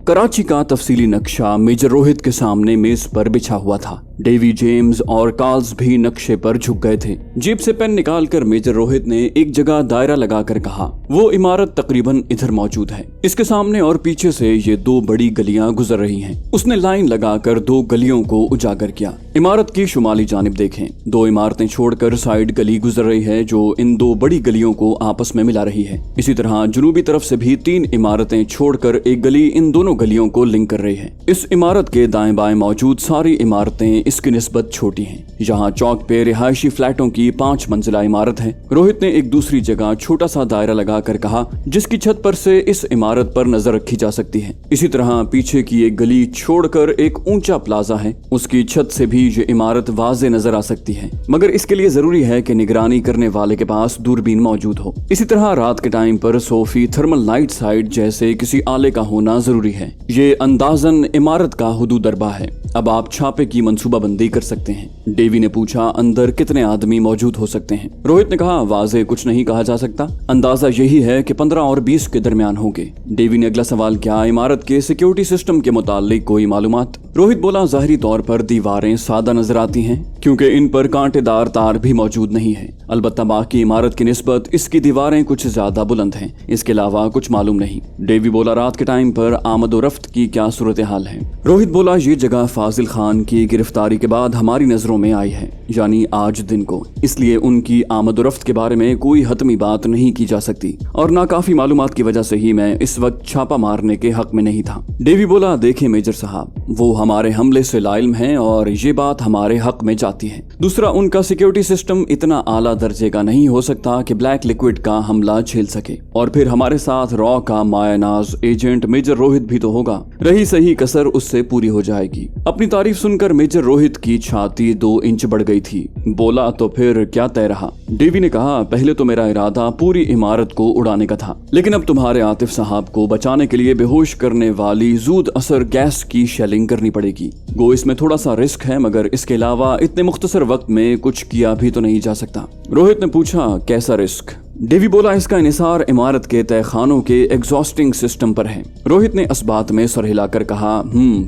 कराची का तफसीली नक्शा मेजर रोहित के सामने मेज पर बिछा हुआ था। डेवी, जेम्स और कार्ल्स भी नक्शे पर झुक गए थे। जेब से पेन निकालकर मेजर रोहित ने एक जगह दायरा लगाकर कहा, वो इमारत तकरीबन इधर मौजूद है। इसके सामने और पीछे से ये दो बड़ी गलियां गुजर रही हैं। उसने लाइन लगाकर दो गलियों को उजागर किया। इमारत की शुमाली जानिब देखें, दो इमारतें छोड़कर साइड गली गुजर रही है जो इन दो बड़ी गलियों को आपस में मिला रही है। इसी तरह जुनूबी तरफ से भी तीन इमारतें छोड़कर एक गली इन दोनों गलियों को लिंक कर रही है। इस इमारत के दाएं बाएं मौजूद सारी इमारतें इसकी निस्बत छोटी हैं। यहाँ चौक पे रिहायशी फ्लैटों की 5 मंजिला इमारत है। रोहित ने एक दूसरी जगह छोटा सा दायरा लगाकर कहा, जिसकी छत पर से इस इमारत पर नजर रखी जा सकती है। इसी तरह पीछे की एक गली छोड़कर एक ऊंचा प्लाजा है, उसकी छत से भी ये इमारत वाज़े नजर आ सकती है, मगर इसके लिए जरूरी है कि निगरानी करने वाले के पास दूरबीन मौजूद हो। इसी तरह रात के टाइम पर सोफी थर्मल नाइट साइड जैसे किसी आले का होना जरूरी है। ये अंदाजन इमारत का हुदूद अरबा है। अब आप छापे की मंसूबाबंदी कर सकते हैं। डेवी ने पूछा, अंदर कितने आदमी मौजूद हो सकते हैं? रोहित ने कहा, वाज़े कुछ नहीं कहा जा सकता, अंदाजा यही है कि 15 और 20 के दरमियान होंगे। डेवी ने अगला सवाल किया, इमारत के सिक्योरिटी सिस्टम के मुतालिक कोई मालूमात? रोहित बोला, जाहिरी तौर पर दीवारें सादा नजर आती हैं क्योंकि इन पर कांटेदार तार भी मौजूद नहीं है। अलबत्ता बाकी इमारत की निस्बत इसकी दीवारें कुछ ज्यादा बुलंद हैं। इसके अलावा कुछ मालूम नहीं। डेवी बोला, रात के टाइम पर आमद और रफ्त की क्या सूरत हाल है? रोहित बोला, ये जगह फाजिल खान की गिरफ्तारी के बाद हमारी नजरों में आई है, यानी आज दिन को, इसलिए उनकी आमद और रफ्त के बारे में कोई हतमी बात नहीं की जा सकती और नाकाफी मालूमात की वजह से ही मैं इस वक्त छापा मारने के हक में नहीं था। डेवी बोला, देखें मेजर साहब, वो हमारे हमले से लाइल्म हैं और ये बात हमारे हक में जाती है। दूसरा, उनका सिक्योरिटी सिस्टम इतना आला दर्जे का नहीं हो सकता कि ब्लैक लिक्विड का हमला झेल सके। और फिर हमारे साथ रॉ का मायानाज एजेंट मेजर रोहित भी तो होगा। रही सही कसर उससे पूरी हो जाएगी। अपनी तारीफ सुनकर मेजर रोहित की छाती 2 इंच बढ़ गई थी। बोला, तो फिर क्या तय रहा? डेवी ने कहा, पहले तो मेरा इरादा पूरी इमारत को उड़ाने का था, लेकिन अब तुम्हारे आतिफ साहब को बचाने के लिए बेहोश करने वाली जूद असर गैस की शेलिंग करनी पड़ेगी। गो इसमें थोड़ा सा रिस्क है, मगर इसके अलावा इतने मुख्तसर वक्त में कुछ किया भी तो नहीं जा सकता। रोहित ने पूछा, कैसा रिस्क? डेवी बोला, इसका इन्हिसार इमारत के तहखानों के एग्जॉस्टिंग सिस्टम पर है। रोहित ने इस बात में सर हिलाकर कहा,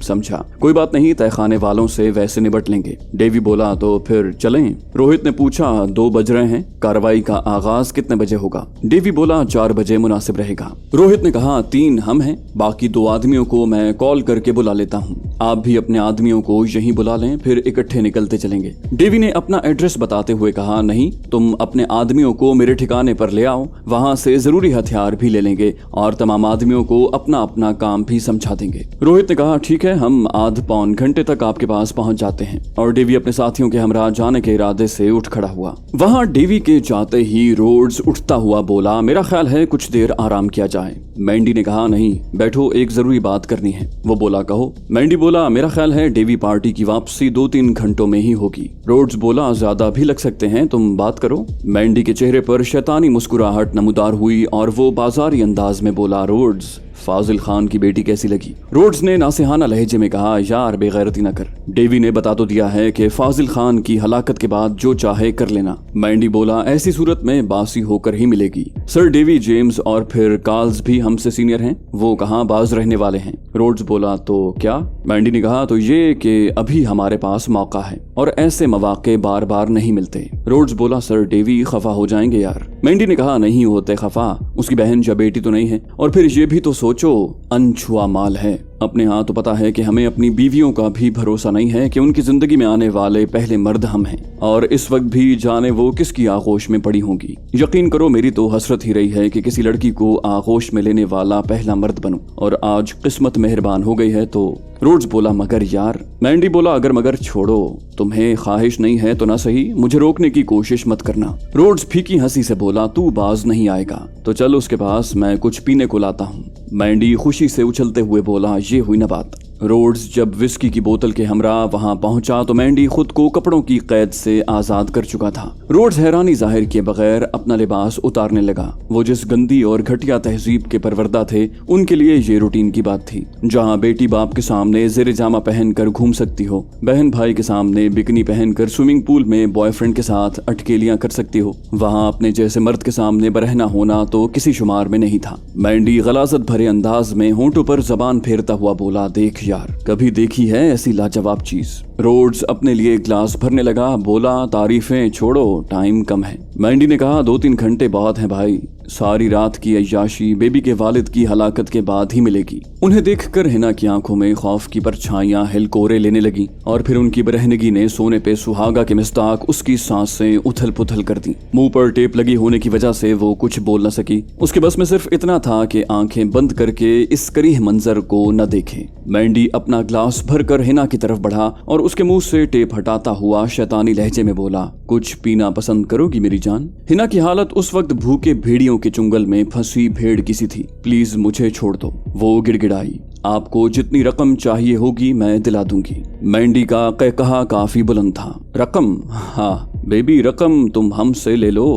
समझा, कोई बात नहीं, तहखाने वालों से वैसे निपट लेंगे। डेवी बोला, तो फिर चलें? रोहित ने पूछा, 2 बज रहे हैं, कार्रवाई का आगाज कितने बजे होगा? डेवी बोला, 4 बजे मुनासिब रहेगा। रोहित ने कहा, 3 हम हैं, बाकी 2 आदमियों को मैं कॉल करके बुला लेता हूँ। आप भी अपने आदमियों को यहीं बुला लें, फिर इकट्ठे निकलते चलेंगे। डेवी ने अपना एड्रेस बताते हुए कहा, नहीं, तुम अपने आदमियों को मेरे ठिकाने पर ले आओ, वहां से जरूरी हथियार भी ले लेंगे और तमाम आदमियों को अपना अपना काम भी समझा देंगे। रोहित ने कहा, ठीक है, हम आध पौन घंटे तक आपके पास पहुंच जाते हैं। और डेवी अपने साथियों के हमरा जाने के इरादे से उठ खड़ा हुआ। वहां डेवी के जाते ही रोड्स उठता हुआ बोला, मेरा ख्याल है कुछ देर आराम किया जाए। मैंडी ने कहा, नहीं, बैठो, एक जरूरी बात करनी है। वो बोला, कहो। मैंडी बोला, मेरा ख्याल है डेवी पार्टी की वापसी 2-3 घंटों में ही होगी। रोड्स बोला, ज्यादा भी लग सकते हैं, तुम बात करो। मैंडी के चेहरे पर शैतानी मुस्कुराहट नमूदार हुई और वो बाजारी अंदाज में बोला, रोड्स, फाजिल खान की बेटी कैसी लगी? रोड्स ने नासिहाना लहजे में कहा, यार बेगैरती न कर। डेवी ने बता तो दिया है कि फाजिल खान की हलाकत के बाद जो चाहे कर लेना। मैंडी बोला, ऐसी सूरत में बासी होकर ही मिलेगी। सर डेवी, जेम्स और फिर कार्ल्स भी हमसे सीनियर हैं, वो कहाँ बाज रहने वाले हैं? रोड्स बोला, तो क्या? मैंडी ने कहा, तो ये कि अभी हमारे पास मौका है और ऐसे मौके बार बार नहीं मिलते। रोड्स बोला, सर डेवी खफा हो जाएंगे यार। मैंडी ने कहा, नहीं होते खफा, उसकी बहन या बेटी तो नहीं है, और फिर ये भी तो सोचो, अनछुआ माल है। अपने यहाँ तो पता है कि हमें अपनी बीवियों का भी भरोसा नहीं है कि उनकी जिंदगी में आने वाले पहले मर्द हम हैं, और इस वक्त भी जाने वो किसकी आगोश में पड़ी होंगी। यकीन करो, मेरी तो हसरत ही रही है कि किसी लड़की को आगोश में लेने वाला पहला मर्द बनूं, और आज किस्मत मेहरबान हो गई है तो। रोड्स बोला, मगर यार। मैंडी बोला, अगर मगर छोड़ो, तुम्हें ख्वाहिश नहीं है तो ना सही, मुझे रोकने की कोशिश मत करना। रोड्स फीकी हंसी से बोला, तू बाज नहीं आएगा तो चल उसके पास, मैं कुछ पीने को लाता हूँ। मैंडी खुशी से उछलते हुए बोला, ये हुई ना बात। रोड्स जब विस्की की बोतल के हमरा वहां पहुंचा तो मैंडी खुद को कपड़ों की कैद से आजाद कर चुका था। रोड्स हैरानी जाहिर किए बगैर अपना लिबास उतारने लगा। वो जिस गंदी और घटिया तहजीब के परवरदा थे उनके लिए ये रूटीन की बात थी। जहाँ बेटी बाप के सामने ज़ेर जामा पहन कर घूम सकती हो, बहन भाई के सामने बिकनी पहन कर स्विमिंग पूल में बॉयफ्रेंड के साथ अटकेलियां कर सकती हो, वहाँ अपने जैसे मर्द के सामने बरहना होना तो किसी शुमार में नहीं था। मैंडी गलाजत भरे अंदाज में होंठों पर जबान फेरता हुआ बोला, देख यार, कभी देखी है ऐसी लाजवाब चीज। रोड्स अपने लिए ग्लास भरने लगा, बोला, तारीफें छोड़ो, टाइम कम है। मैंडी ने कहा, 2-3 घंटे बहुत हैं भाई, सारी रात की अय्याशी बेबी के वालिद की हलाकत के बाद ही मिलेगी। उन्हें देखकर हिना की आंखों में खौफ की परछाइयां हिलकोरे लेने लगी और फिर उनकी बरहनगी ने सोने पे सुहागा के मिस्ताक उसकी सांसें उथल पुथल कर दी। मुंह पर टेप लगी होने की वजह से वो कुछ बोल न सकी। उसके बस में सिर्फ इतना था कि आंखें बंद करके इस करीह मंजर को न देखे। मैंडी अपना ग्लास भरकर हिना की तरफ बढ़ा और उसके मुंह से टेप हटाता हुआ शैतानी लहजे में बोला, कुछ पीना पसंद करोगी मेरी जान? हिना की हालत उस वक्त भूखे भेड़ियों के चुंगल में फंसी भेड़ किसी थी। प्लीज मुझे छोड़ दो, वो गिड़गिड़ाई। आपको जितनी रकम चाहिए होगी मैं दिला दूंगी। मैंडी का कहकहा काफी बुलंद था। रकम? हाँ बेबी, रकम तुम हमसे ले लो,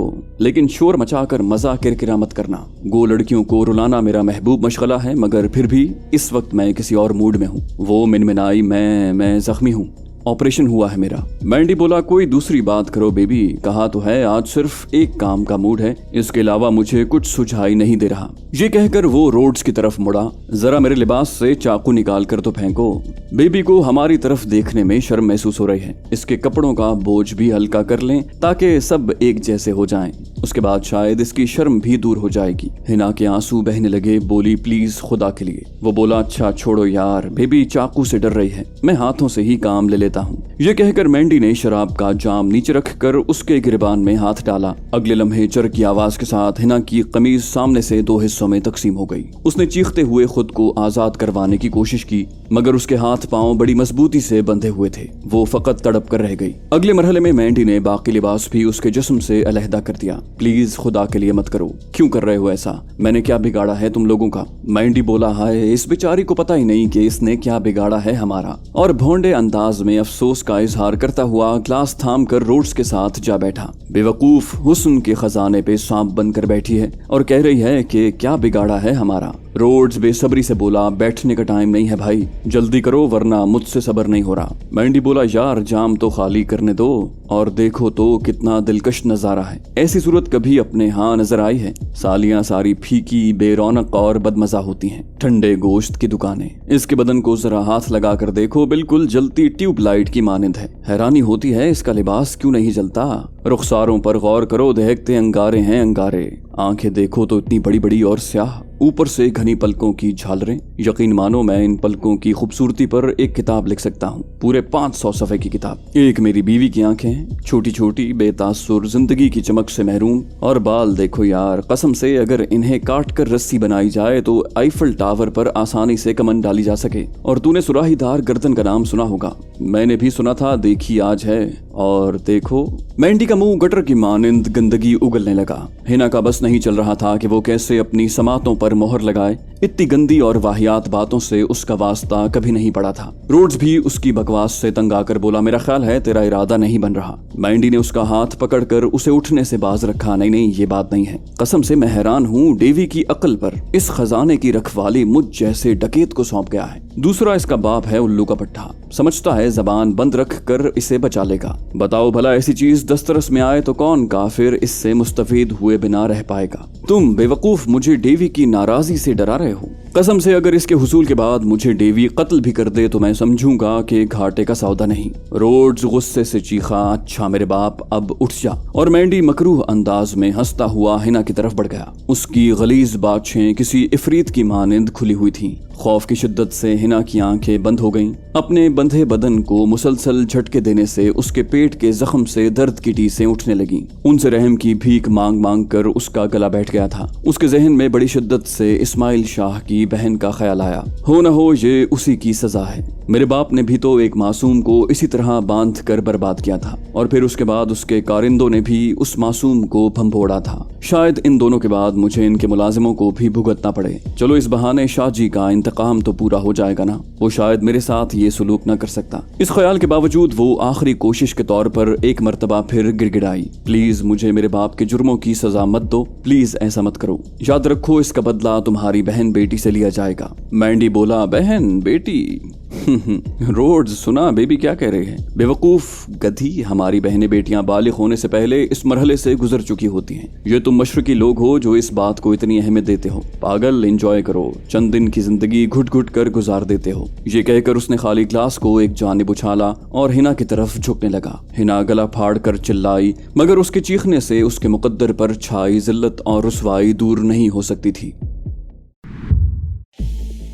लेकिन शोर मचाकर मजा किरकिरा मत करना। गो लड़कियों को रुलाना मेरा महबूब मशगला है, मगर फिर भी इस वक्त मैं किसी और मूड में हूँ। वो मिनमिनाई, मैं जख्मी हूँ, ऑपरेशन हुआ है मेरा। मैंडी बोला, कोई दूसरी बात करो बेबी, कहा तो है आज सिर्फ एक काम का मूड है, इसके अलावा मुझे कुछ सुझाई नहीं दे रहा। ये कहकर वो रोड्स की तरफ मुड़ा, जरा मेरे लिबास से चाकू निकाल कर तो फेंको। बेबी को हमारी तरफ देखने में शर्म महसूस हो रही है, इसके कपड़ों का बोझ भी हल्का कर लें ताकि सब एक जैसे हो जाएं। उसके बाद शायद इसकी शर्म भी दूर हो जाएगी। हिना के आंसू बहने लगे, बोली, प्लीज खुदा के लिए। वो बोला, अच्छा छोड़ो यार, बेबी चाकू से डर रही है, मैं हाथों से ही काम ले लेता हूँ। ये कहकर मैंडी ने शराब का जाम नीचे रखकर उसके गिरबान में हाथ डाला। अगले लम्हे चर की आवाज के साथ हिना की कमीज सामने से 2 हिस्सों में तकसीम हो गई। उसने चीखते हुए खुद को आजाद करवाने की कोशिश की, मगर उसके हाथ पांव बड़ी मजबूती से बंधे हुए थे। वो फकत तड़प कर रह गई। अगले मरहले में मैंडी ने बाकी लिबास भी उसके जिस्म से अलहदा कर दिया। प्लीज खुदा के लिए मत करो, क्यों कर रहे हो ऐसा? मैंने क्या बिगाड़ा है तुम लोगों का? मैंडी बोला, हाय, इस बेचारी को पता ही नहीं कि इसने क्या बिगाड़ा है हमारा। और भोंडे अंदाज में अफसोस का इजहार करता हुआ ग्लास थाम कर रोड्स के साथ जा बैठा। बेवकूफ हुस्न के खजाने पे सांप बनकर बैठी है और कह रही है कि क्या बिगाड़ा है हमारा। रोड्स बेसब्री से बोला, बैठने का टाइम नहीं है भाई, जल्दी करो वरना मुझसे सब्र नहीं हो रहा। मैंडी बोला, यार जाम तो खाली करने दो और देखो तो कितना दिलकश नजारा है। ऐसी सूरत कभी अपने यहाँ नजर आई है? सालियां सारी फीकी, बेरौनक और बदमजा होती हैं। ठंडे गोश्त की दुकानें, इसके बदन को जरा हाथ लगा कर देखो, बिल्कुल जलती ट्यूबलाइट की मानिंद है। हैरानी होती है इसका लिबास क्यों नहीं जलता। रुखसारों पर गौर करो, दहकते अंगारे हैं अंगारे। आंखें देखो तो इतनी बड़ी बड़ी और स्याह, ऊपर से घनी पलकों की झालरें। यकीन मानो मैं इन पलकों की खूबसूरती पर एक किताब लिख सकता हूँ, पूरे 500 सफ़े की किताब। एक मेरी बीवी की आंखें, छोटी छोटी, बेतासुर, जिंदगी की चमक से महरूम। और बाल देखो यार, कसम से अगर इन्हें काट कर रस्सी बनाई जाए तो आईफल टावर पर आसानी से कमन डाली जा सके। और तूने सुराहीदार गर्दन का नाम सुना होगा, मैंने भी सुना था, देखी आज है। और देखो, मैंडी का मुंह गटर की मानिंद गंदगी उगलने लगा। हिना का बस नहीं चल रहा था कि वो कैसे अपनी समातों पर मोहर लगाए। इतनी गंदी और वाहियात बातों से उसका वास्ता कभी नहीं पड़ा था। रोड्स भी उसकी बकवास से तंग आकर बोला, मेरा ख्याल है तेरा इरादा नहीं बन रहा। मैंडी ने उसका हाथ पकड़कर उसे उठने से बाज रखा। नहीं नहीं, ये बात नहीं है, कसम से मैं हैरान हूँ डेवी की अक्ल पर। इस खजाने की रखवाली मुझ जैसे डकैत को सौंप गया है। दूसरा इसका बाप है उल्लू का पट्टा, समझता है जबान बंद रख कर इसे बचा लेगा। बताओ भला ऐसी चीज दस्तरस में आए तो कौन काफिर इससे मुस्तफीद हुए बिना रह पाएगा? तुम बेवकूफ मुझे डेवी की नाराजगी से डरा रहे हो। कसम से अगर इसके हुसूल के बाद मुझे डेवी कत्ल भी कर दे तो मैं समझूंगा कि घाटे का सौदा नहीं। रोड्स गुस्से से चीखा, अच्छा मेरे बाप, अब उठ जा। और मैंडी मकरूह अंदाज में हंसता हुआ हिना की तरफ बढ़ गया। उसकी गलीज बाछें किसी इफरीत की मानिंद खुली हुई थीं। खौफ की शिद्दत से हिना की आंखें बंद हो गईं। अपने बंधे बदन को मुसलसल झटके देने से उसके पेट के जख्म से दर्द की टीसें उठने लगीं। उनसे रहम की भीख मांग मांग कर उसका गला बैठ गया था। उसके जहन में बड़ी शिद्दत से इस्माइल शाह की میری بہن کا خیال آیا، ہو نہ ہو یہ اسی کی سزا ہے۔ میرے باپ نے بھی تو ایک معصوم کو اسی طرح باندھ کر برباد کیا تھا، اور پھر اس کے بعد اس کے کارندوں نے بھی اس معصوم کو بھنبوڑا تھا۔ شاید ان دونوں کے بعد مجھے ان کے ملازموں کو بھی بھگتنا پڑے۔ چلو اس بہانے شاہ جی کا انتقام تو پورا ہو جائے گا نا، وہ شاید میرے ساتھ یہ سلوک نہ کر سکتا۔ اس خیال کے باوجود وہ آخری کوشش کے طور پر ایک مرتبہ پھر گڑ گڑائی، پلیز مجھے میرے باپ کے جرموں کی سزا مت دو، پلیز ایسا مت کرو، یاد رکھو اس کا بدلہ تمہاری بہن بیٹی سے لیا جائے گا۔ مینڈی بولا، بہن بیٹی؟ روڈز سنا بیبی کیا کہہ رہے ہیں؟ بے وقوف گدھی، ہماری بہنیں بیٹیاں بالغ ہونے سے پہلے اس مرحلے سے گزر چکی ہوتی ہیں۔ یہ تم مشرقی لوگ ہو جو اس بات کو اتنی اہمیت دیتے ہو۔ پاگل، انجوائے کرو، چند دن کی زندگی گھٹ گھٹ کر گزار دیتے ہو۔ یہ کہہ کر اس نے خالی گلاس کو ایک جانب اچھالا اور ہنا کی طرف جھکنے لگا۔ ہنا گلا پھاڑ کر چلائی، مگر اس کے چیخنے سے اس کے مقدر پر چھائی ذلت اور رسوائی دور نہیں ہو سکتی تھی۔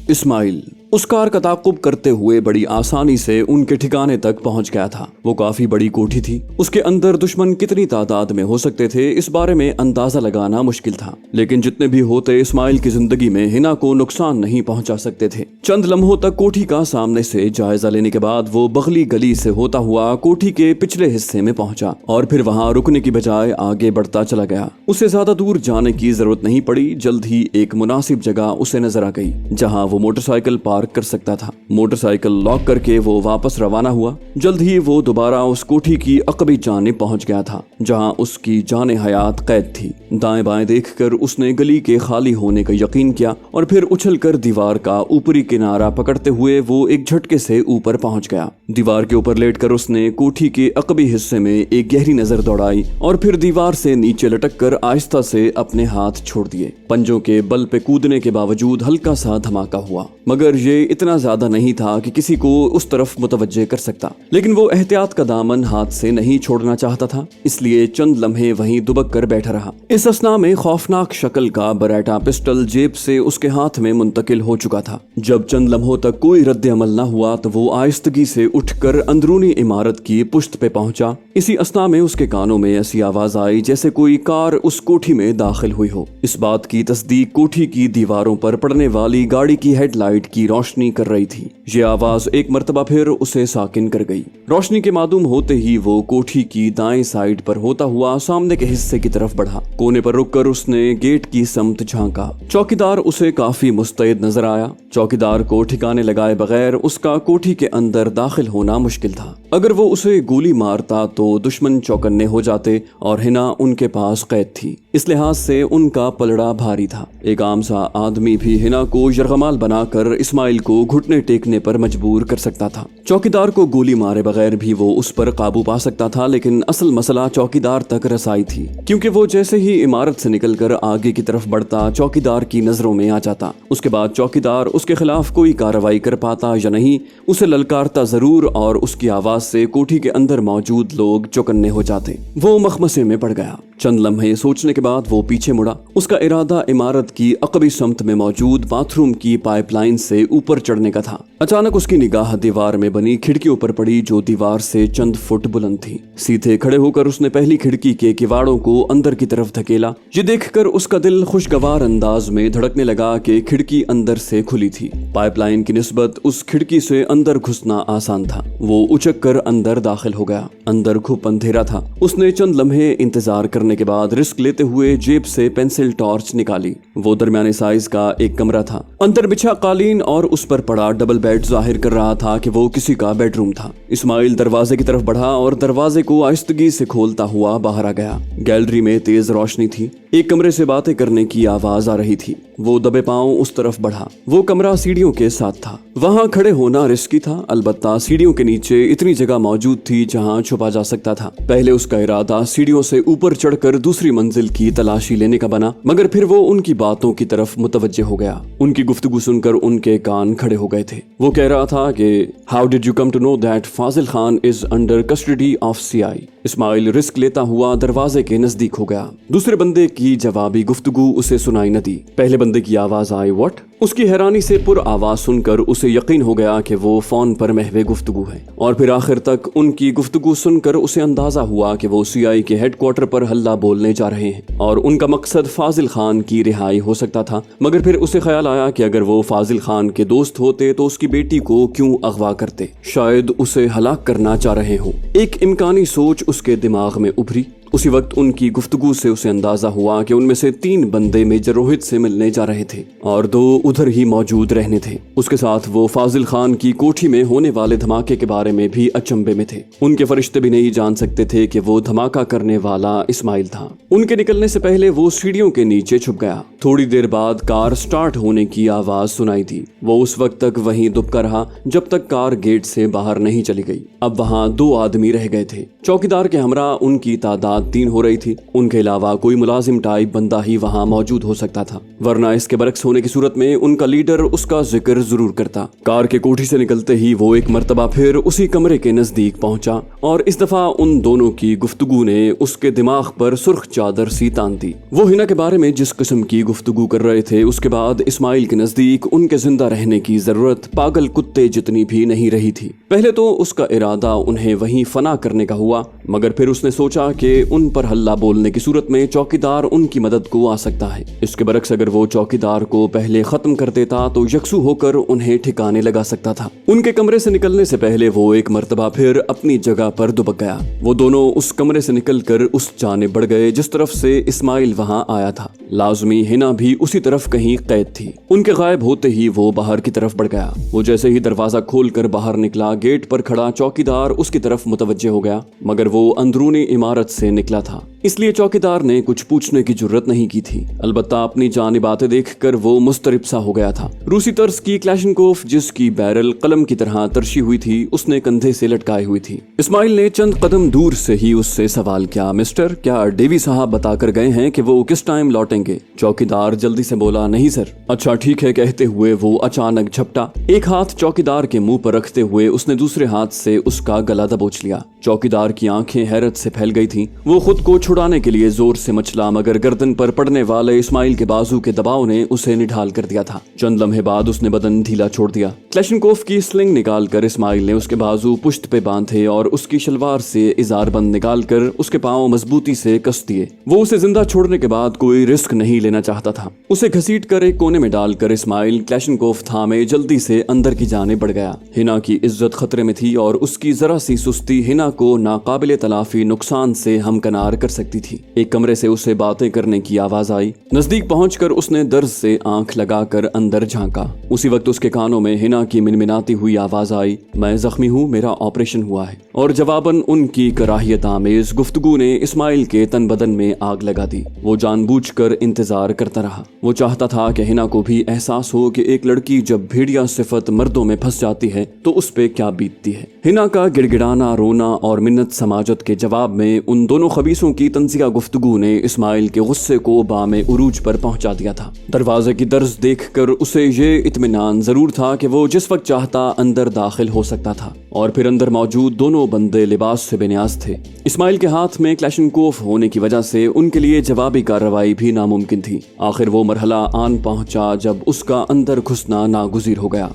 اسماعیل اس کار کا تعاقب کرتے ہوئے بڑی آسانی سے ان کے ٹھکانے تک پہنچ گیا تھا۔ وہ کافی بڑی کوٹھی تھی، اس کے اندر دشمن کتنی تعداد میں ہو سکتے تھے اس بارے میں اندازہ لگانا مشکل تھا، لیکن جتنے بھی ہوتے اسماعیل کی زندگی میں ہنا کو نقصان نہیں پہنچا سکتے تھے۔ چند لمحوں تک کوٹھی کا سامنے سے جائزہ لینے کے بعد وہ بغلی گلی سے ہوتا ہوا کوٹھی کے پچھلے حصے میں پہنچا اور پھر وہاں رکنے کی بجائے آگے بڑھتا چلا گیا۔ اسے زیادہ دور جانے کی ضرورت نہیں پڑی، جلد ہی ایک مناسب جگہ اسے نظر آ گئی جہاں وہ موٹر سائیکل پارک کر سکتا تھا۔ موٹر سائیکل لاک کر کے وہ واپس روانہ ہوا۔ جلد ہی وہ دوبارہ اس کوٹھی کی عقبی جانب پہنچ گیا تھا جہاں اس کی جان حیات قید تھی۔ دائیں بائیں دیکھ کر اس نے گلی کے خالی ہونے کا یقین کیا اور پھر اچھل کر دیوار کا اوپری کنارہ پکڑتے ہوئے وہ ایک جھٹکے سے اوپر پہنچ گیا۔ دیوار کے اوپر لیٹ کر اس نے کوٹھی کے عقبی حصے میں ایک گہری نظر دوڑائی اور پھر دیوار سے نیچے لٹک کر آہستہ سے اپنے ہاتھ چھوڑ دیے۔ پنجوں کے بل پہ کودنے کے باوجود ہلکا سا دھماکہ ہوا، مگر یہ اتنا زیادہ نہیں تھا کہ کسی کو اس طرف متوجہ کر سکتا، لیکن وہ احتیاط کا دامن ہاتھ سے نہیں چھوڑنا چاہتا تھا، اس لیے چند لمحے وہیں دبک کر بیٹھا رہا۔ اس اثنا میں خوفناک شکل کا بریٹا پسٹل جیب سے اس کے ہاتھ میں منتقل ہو چکا تھا۔ جب چند لمحوں تک کوئی رد عمل نہ ہوا تو وہ آہستگی سے اٹھ کر اندرونی عمارت کی پشت پہ پہنچا۔ اسی اثنا میں اس کے کانوں میں ایسی آواز آئی جیسے کوئی کار اس کوٹھی میں داخل ہوئی ہو۔ اس بات کی تصدیق کوٹھی کی دیواروں پر پڑنے والی گاڑی کی ہیڈ لائٹ کی روشنی کر رہی تھی۔ یہ آواز ایک مرتبہ پھر اسے ساکن کر گئی۔ روشنی کے معدوم ہوتے ہی وہ کوٹھی کی دائیں سائیڈ پر ہوتا ہوا سامنے کے حصے کی طرف بڑھا۔ کونے پر رک کر اس نے گیٹ کی سمت جھانکا۔ چوکیدار اسے کافی مستعد نظر آیا۔ چوکیدار کو ٹھکانے لگائے بغیر اس کا کوٹھی کے اندر داخل ہونا مشکل تھا۔ اگر وہ اسے گولی مارتا تو دشمن چوکنے ہو جاتے اور ہنا ان کے پاس قید تھی، اس لحاظ سے ان کا پلڑا بھاری تھا۔ ایک عام سا آدمی بھی ہنا کو یرغمال بنا کر اسماعیل کو گھٹنے ٹیکنے پر مجبور کر سکتا تھا۔ چوکیدار کو گولی مارے بغیر بھی وہ اس پر قابو پا سکتا تھا، لیکن اصل مسئلہ چوکیدار تک رسائی تھی، کیونکہ وہ جیسے ہی عمارت سے نکل کر آگے کی طرف بڑھتا چوکیدار کی نظروں میں آ جاتا۔ اس کے بعد چوکیدار اس کے خلاف کوئی کارروائی کر پاتا یا نہیں، اسے للکارتا ضرور اور اس کی آواز سے کوٹھی کے اندر موجود لوگ چوکنے ہو جاتے۔ وہ مخمسے میں پڑ گیا۔ چند لمحے سوچنے کے بعد وہ پیچھے مڑا۔ اس کا ارادہ عمارت کی عقبی سمت میں موجود باتھ روم کی پائپ لائن سے اوپر چڑھنے کا تھا۔ اچانک اس کی نگاہ دیوار میں بنی کھڑکیوں پر پڑی جو دیوار سے چند فٹ بلند تھی۔ سیدھے کھڑے ہو کر اس نے پہلی کھڑکی کے کواڑوں کو اندر کی طرف دھکیلا۔ یہ دیکھ کر اس کا دل خوشگوار انداز میں دھڑکنے لگا کہ کھڑکی اندر سے کھلی تھی۔ پائپ لائن کی نسبت اس کھڑکی سے اندر گھسنا آسان تھا۔ وہ اچک کر اندر داخل ہو گیا۔ اندر گھپ اندھیرا تھا۔ اس نے چند لمحے انتظار کرنے کے بعد رسک لیتے ہوئے جیب سے پینسل ٹارچ نکالی۔ وہ درمیانے سائز کا ایک کمرہ تھا۔ اندر بچھا قالین اور اس پر پڑا ڈبل بیڈ ظاہر کر رہا تھا کہ وہ کسی کا بیڈ روم تھا۔ اسماعیل دروازے کی طرف بڑھا اور دروازے کو آہستگی سے کھولتا ہوا باہر آ گیا۔ گیلری میں تیز روشنی تھی۔ ایک کمرے سے باتیں کرنے کی آواز آ رہی تھی۔ وہ دبے پاؤں اس طرف بڑھا۔ وہ کمرہ سیڑھیوں کے ساتھ تھا۔ وہاں کھڑے ہونا رسکی تھا، البتہ سیڑھیوں کے نیچے اتنی جگہ موجود تھی جہاں چھپا جا سکتا تھا۔ پہلے اس کا ارادہ سیڑھیوں سے اوپر چڑھ کر دوسری منزل کی تلاشی لینے کا بنا، مگر پھر وہ ان کی باتوں کی طرف متوجہ ہو گیا۔ ان کی گفتگو سن کر ان کے کان کھڑے ہو گئے تھے۔ وہ کہہ رہا تھا کہ How did you come to know that Fazal Khan is under custody of CI؟ Ismail risk लेता हुआ दरवाजे के नजदीक हो गया। दूसरे बंदे की जवाबी गुफ्तगू उसे सुनाई न दी। पहले बंदे की आवाज आई, व्हाट? उसकी हैरानी से पुर आवाज सुनकर उसे यकीन हो गया कि वो फोन पर महवे गुफ्तगू है, और फिर आखिर तक उनकी गुफ्तगू सुनकर उसे अंदाजा हुआ कि वो सीआई के हेडक्वार्टर पर हल्ला बोलने जा रहे हैं और उनका मकसद फाजिल खान की रिहाई हो सकता था। मगर फिर उसे ख्याल आया कि अगर वो फाजिल खान के दोस्त होते तो उसकी बेटी को क्यों अगवा करते, शायद उसे हलाक करना चाह रहे हो। एक इम्कानी सोच उसके दिमाग में उभरी। उसी वक्त उनकी गुफ्तगू से उसे अंदाजा हुआ कि उनमें से 3 बंदे मेजर रोहित से मिलने जा रहे थे और 2 उधर ही मौजूद रहने थे। उसके साथ वो फाजिल खान की कोठी में होने वाले धमाके के बारे में भी अचंभे में थे। उनके फरिश्ते भी नहीं जान सकते थे कि वो धमाका करने वाला इस्माइल था। उनके निकलने से पहले वो सीढ़ियों के नीचे छुप गया। थोड़ी देर बाद कार स्टार्ट होने की आवाज सुनाई दी। वो उस वक्त तक वहीं दुबका रहा जब तक कार गेट से बाहर नहीं चली गई। अब वहाँ 2 आदमी रह गए थे। चौकीदार के हमरा उनकी तादाद 3 हो रही थी। उनके अलावा कोई मुलाजिम टाइप बंदा ही वहाँ मौजूद हो सकता था, वरना इसके बरक्स होने की सूरत में उनका लीडर उसका जिक्र जरूर करता। कार के कोठी से निकलते ही वो एक मर्तबा फिर उसी कमरे के नजदीक पहुंचा और इस दफा उन दोनों की गुफ्तगू ने उसके दिमाग पर सुर्ख चादर सी तान दी। वो हिना के बारे में जिस किस्म की गुफ्तगू कर रहे थे, उसके बाद इस्माइल के नजदीक उनके जिंदा रहने की जरूरत पागल कुत्ते जितनी भी नहीं रही थी। पहले तो उसका इरादा उन्हें वहीं फना करने का हुआ, मगर फिर उसने सोचा कि उन पर हल्ला बोलने की सूरत में चौकीदार उनकी मदद को आ सकता है। इसके बरक्स अगर वो चौकीदार को पहले खत्म कर देता तो यकसू होकर उन्हें ठिकाने लगा सकता था। उनके कमरे से निकलने से पहले वो एक मर्तबा फिर अपनी जगह पर दुबक गया। वो दोनों उस कमरे से निकलकर उस जानिब बढ़ गए जिस तरफ से इस्माइल वहां आया था। लाजमी हिना भी उसी तरफ कहीं कैद थी। उनके गायब होते ही वो बाहर की तरफ बढ़ गया। वो जैसे ही दरवाजा खोलकर बाहर निकला, गेट पर खड़ा चौकीदार उसकी तरफ मुतवज्जे हो गया, मगर वो अंदरूनी इमारत से निकला था, इसलिए चौकीदार ने कुछ पूछने की जुर्रत नहीं की थी। अलबत्ता अपनी जानिब आते देखकर वो मुस्तरिब सा हो गया था। रूसी तर्ज की क्लैशनकोफ जिसकी बैरल कलम की तरह तरशी हुई थी, उसने कंधे से लटकाई हुई थी। इस्माइल ने चंद कदम दूर से ही उससे सवाल किया, मिस्टर, क्या डेवी साहब बताकर गए हैं कि वो किस टाइम लौटेंगे? चौकीदार जल्दी से बोला, नहीं सर। अच्छा ठीक है कहते हुए वो अचानक झपटा। एक हाथ चौकीदार के मुंह पर रखते हुए उसने दूसरे हाथ से उसका गला दबोच लिया। चौकीदार की आंखें हैरत से फैल गई थीं। वो खुद को छुड़ाने के लिए जोर से मचला, मगर गर्दन पर पड़ने वाले इस्माइल के बाजू के दबाव ने उसे निढाल कर दिया था। चंद लम्हे बाद उसने बदन ढीला छोड़ दिया। क्लैशनकोफ की स्लिंग निकालकर इस्माइल ने उसके बाजू पुश्त पे बांधे और उसकी शलवार से इजार बंद निकालकर उसके पांव मजबूती से कस दिए। वो उसे जिंदा छोड़ने के बाद कोई रिस्क नहीं लेना चाहता था। उसे घसीट कर एक कोने में डालकर इस्माइल क्लैशनकोफ थामे जल्दी से अंदर की जाने बढ़ गया। हिना की इज्जत खतरे में थी और उसकी जरा सी सुस्ती हिना को नाकाबिले तलाफी नुकसान से हमकनार कर सकती थी। एक कमरे से उसे बातें करने की आवाज आई। नजदीक पहुंचकर उसने दर्द से आंख लगाकर अंदर झांका। उसी वक्त उसके कानों में हिना की मिनमिनाती हुई आवाज आई, मैं जख्मी हूँ, मेरा ऑपरेशन हुआ है। और जवाबन उनकी कराहियत आमेज गुफ्तगू ने इस्माइल के तन बदन में आग लगा दी। वो जानबूझकर इंतजार करता रहा। वो चाहता था कि हिना को भी एहसास हो कि एक लड़की जब भेड़िया सिफत मर्दों में फंस जाती है तो उस पे क्या बीतती है। हिना का गिड़गिड़ाना, रोना और मिन्नत समाजत के जवाब में उन दोनों खबीसों की तंजिया गुफ्तगू ने इस्माइल के गुस्से को बामे उरूज पर पहुंचा दिया था। दरवाजे की दर्ज देखकर उसे ये इत्मीनान जरूर था कि वो जिस वक्त चाहता अंदर दाखिल हो सकता था। और फिर अंदर मौजूद दोनों बंदे लिबास से बेनियाज थे। इस्माइल के हाथ में क्लैशनकोफ होने की वजह से उनके लिए जवाबी कार्रवाई भी नामुमकिन थी। आखिर वो मरहला आन पहुंचा जब उसका अंदर घुसना नागुज़ीर हो गया।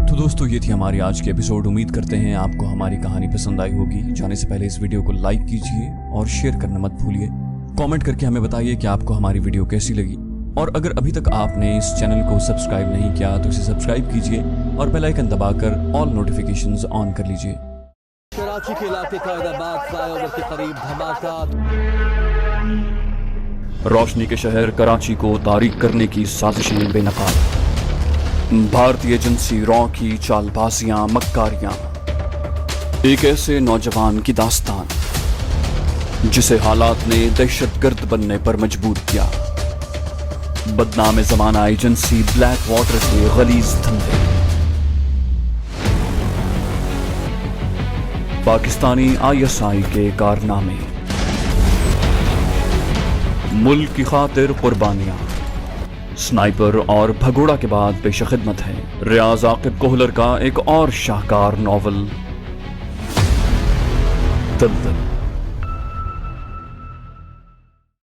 तो दोस्तों, ये थी हमारी आज की एपिसोड। उम्मीद करते हैं आपको हमारी कहानी पसंद आई होगी। जाने से पहले इस वीडियो को लाइक कीजिए और शेयर करना मत भूलिए। कमेंट करके हमें बताइए कि आपको हमारी वीडियो कैसी लगी। और अगर अभी तक आपने इस चैनल को सब्सक्राइब नहीं किया तो इसे सब्सक्राइब कीजिए और बेल आइकन दबाकर ऑल नोटिफिकेशंस ऑन कर लीजिए। कराची के इलाके का इलाहाबाद फ्लाईओवर के करीब धमाका। रोशनी के शहर कराची को तारीक करने की साजिशें बेनकाब। भारतीय एजेंसी रॉ की चालबाजियां, मक्कारियां। एक ऐसे नौजवान की दास्तान जिसे हालात ने दहशतगर्द बनने पर मजबूर किया। बदनाम जमाना एजेंसी ब्लैक वाटर के गलीज धंधे। पाकिस्तानी ISI के कारनामे। मुल्क की खातिर कुर्बानियां। स्नाइपर और भगोड़ा के बाद पेश खिदमत है रियाज आकिब कोहलर का एक और शाहकार नॉवल दलदल।